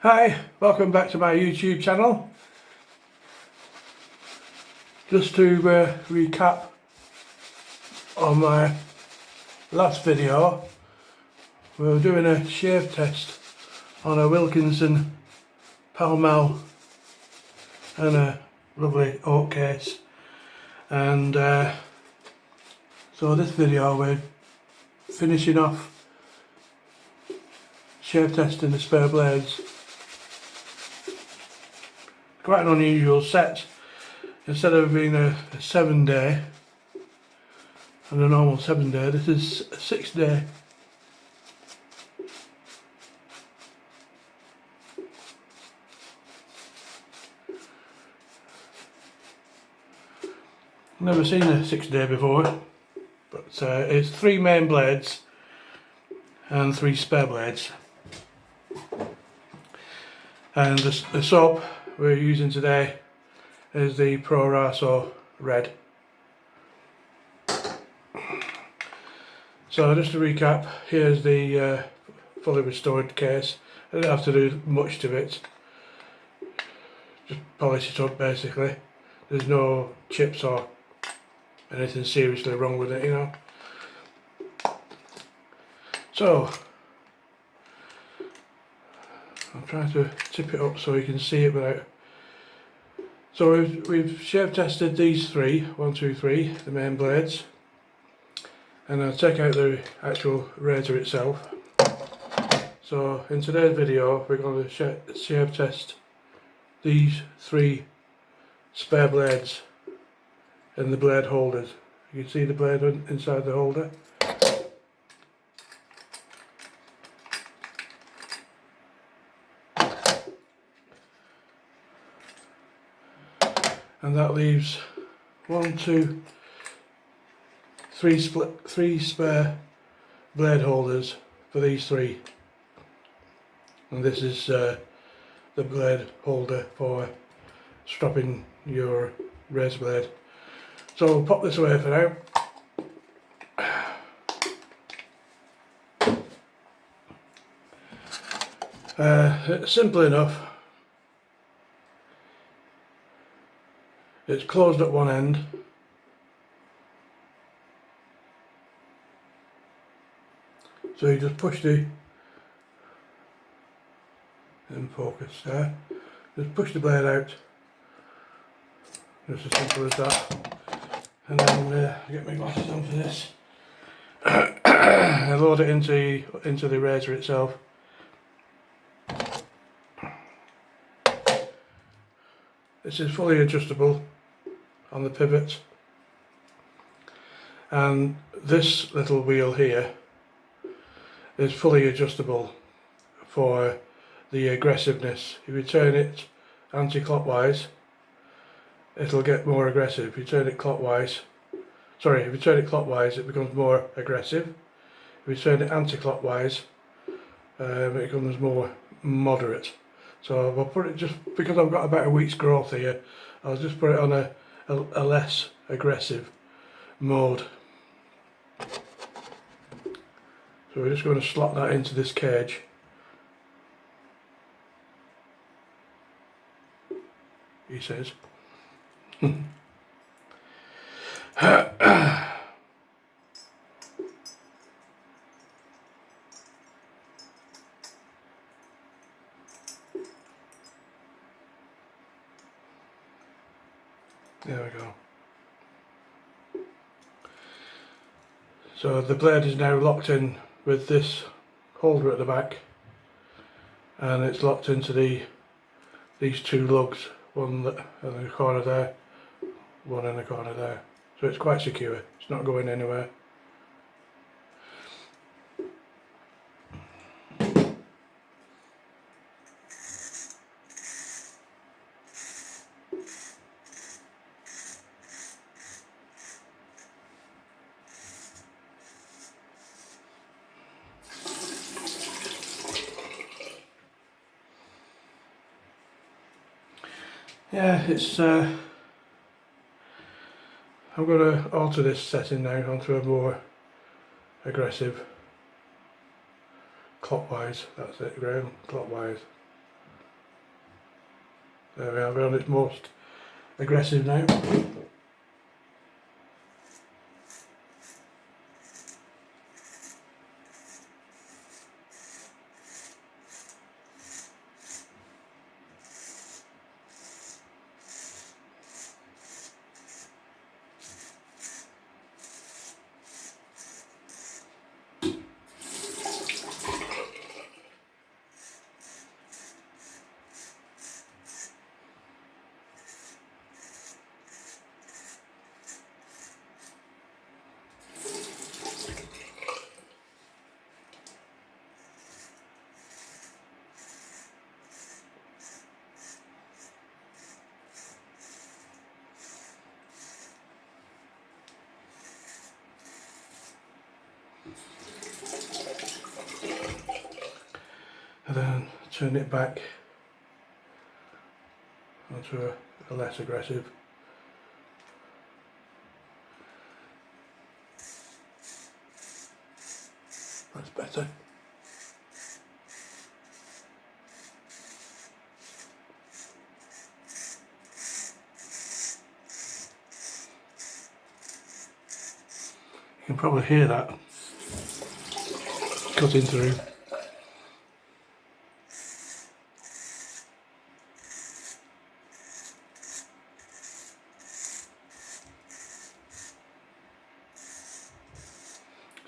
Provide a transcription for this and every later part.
Hi, welcome back to my YouTube channel. Just to recap on my last video, we were doing a shave test on a Wilkinson Pall Mall and a lovely oak case, and so this video we're finishing off shave testing the spare blades. Quite an unusual set. Instead of being a 7-day and a normal 7-day, this is a 6-day. Never seen a 6-day before, but it's 3 main blades and 3 spare blades. And the soap we're using today is the Pro Raso Red. So just to recap, here's the fully restored case. I didn't have to do much to it, just polish it up basically. There's no chips or anything seriously wrong with it, you know. So I'm trying to tip it up so you can see it without. So we've shave tested these 3, 1, 2, 3, the main blades, and I'll take out the actual razor itself. So in today's video we're going to shave test these 3 spare blades and the blade holders. You can see the blade inside the holder. And that leaves 1, 2, 3 spare blade holders for these 3. And this is the blade holder for strapping your razor blade. So we'll pop this away for now. It's simple enough. It's closed at one end, so you just push the, in focus there, just push the blade out, just as simple as that, and then get my glasses on for this, and load it into the razor itself. This is fully adjustable on the pivot, and this little wheel here is fully adjustable for the aggressiveness. If you turn it anti-clockwise, it'll get more aggressive. If you turn it clockwise, if you turn it clockwise, it becomes more aggressive. If you turn it anti-clockwise, it becomes more moderate. So I'll put it, just because I've got about a week's growth here, I'll just put it on a less aggressive mode. So we're just going to slot that into this cage. He says. There we go. So the blade is now locked in with this holder at the back, and it's locked into these 2 lugs, one in the corner there, one in the corner there. So it's quite secure, it's not going anywhere. Yeah, it's I'm going to alter this setting now onto a more aggressive clockwise. That's it, Graham, clockwise. There we are, we're on its most aggressive now. And then turn it back onto a less aggressive. That's better. You can probably hear that cutting through.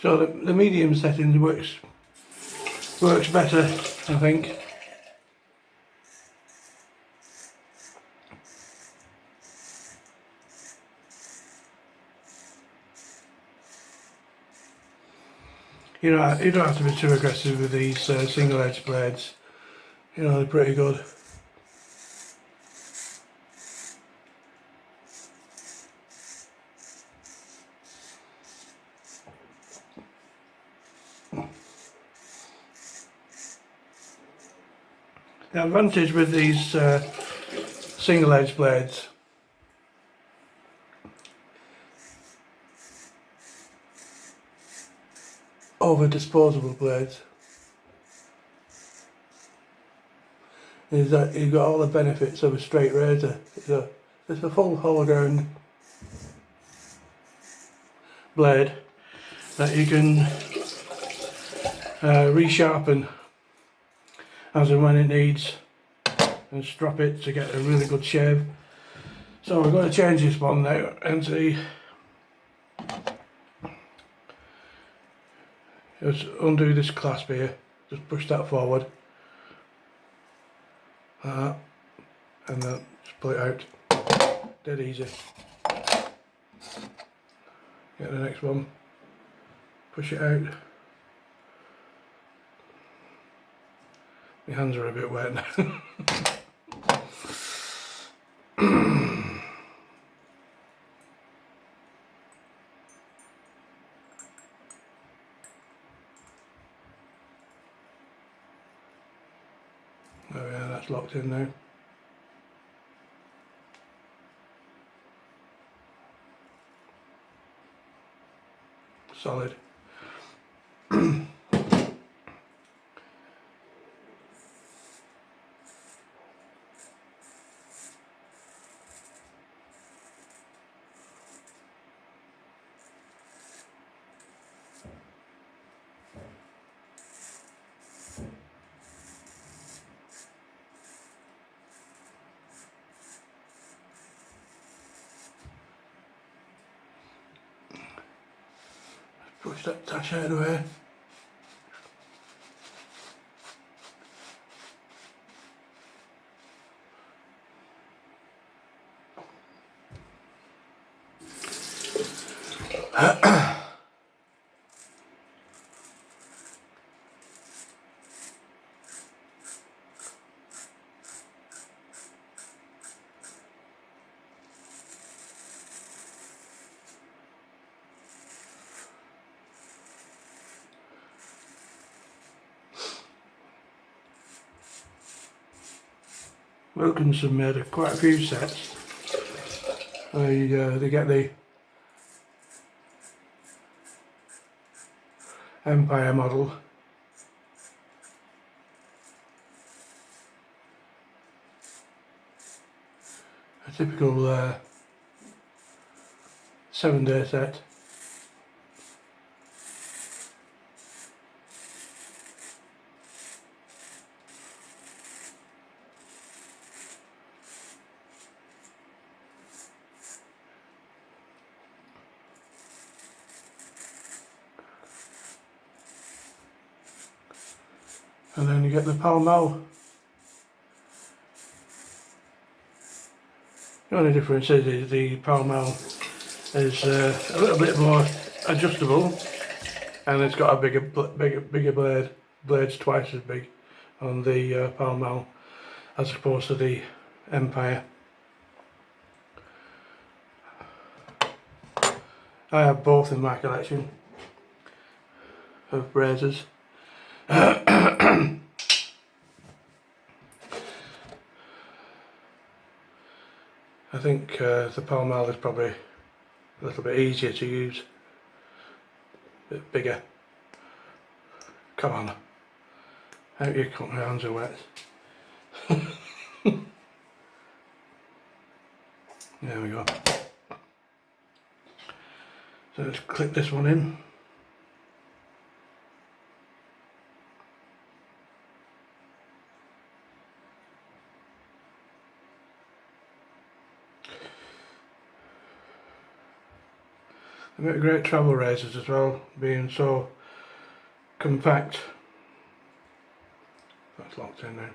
So the medium setting works better, I think. You don't have to be too aggressive with these single edge blades. You know, they're pretty good. The advantage with these single edge blades over disposable blades is that you've got all the benefits of a straight razor. It's a full whole ground blade that you can resharpen as and when it needs and strap it to get a really good shave. So we're going to change this one now and see. Just undo this clasp here, just push that forward and then just pull it out. Dead easy. Get the next one, push it out. My hands are a bit wet now. Oh yeah, that's locked in now. Solid. Push that tash out of the way. Wilkinson made quite a few sets. They get the Empire model, a typical 7-day set. And then you get the Pall Mall. The only difference is the Pall Mall is a little bit more adjustable, and it's got a bigger blade. Blade's twice as big on the Pall Mall as opposed to the Empire. I have both in my collection of razors. I think the Pall Mall is probably a little bit easier to use, a bit bigger. Come on, out you come, my hands are wet. There we go. So let's clip this one in. They make great travel razors as well, being so compact. That's locked in now.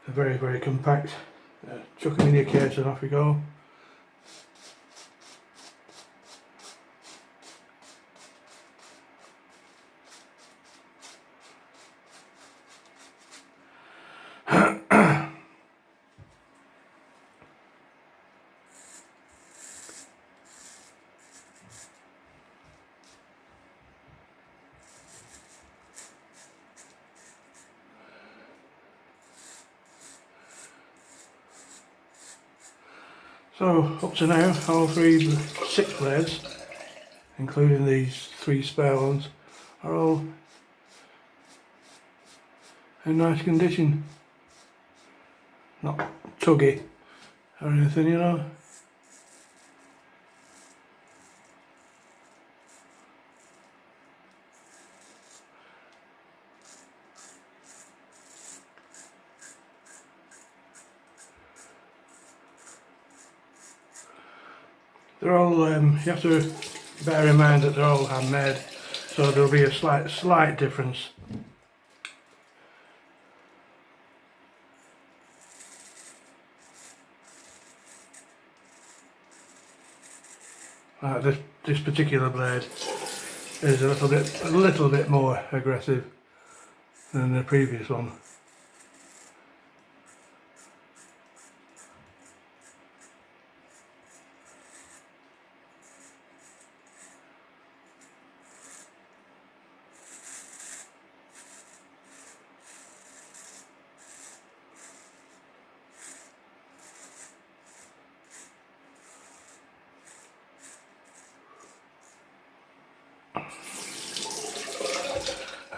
They're very, very compact. Chuck them in your case and off you go. So up to now, all 6 blades, including these 3 spare ones, are all in nice condition. Not tuggy or anything, you know. They're all, you have to bear in mind that they're all handmade, so there'll be a slight difference. Like this particular blade is a little bit more aggressive than the previous one.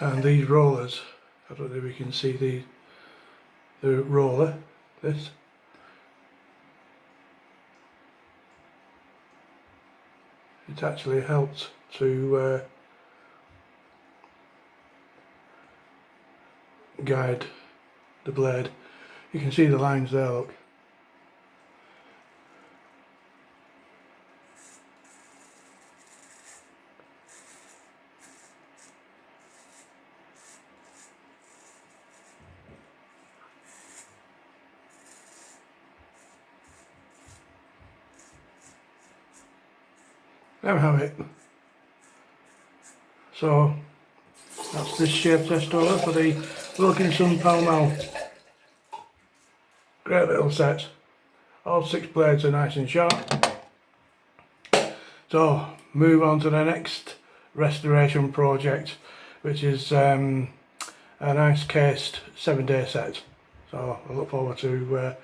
And these rollers, I don't know if you can see the roller, this. It actually helps to guide the blade. You can see the lines there, look. There we have it. So that's this shape test over for the Wilkinson Pall Mall. Great little set. All 6 blades are nice and sharp. So move on to the next restoration project, which is a nice cased 7-day set. So I look forward to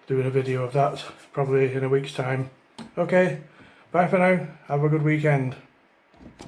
doing a video of that probably in a week's time. Okay. Bye for now, have a good weekend.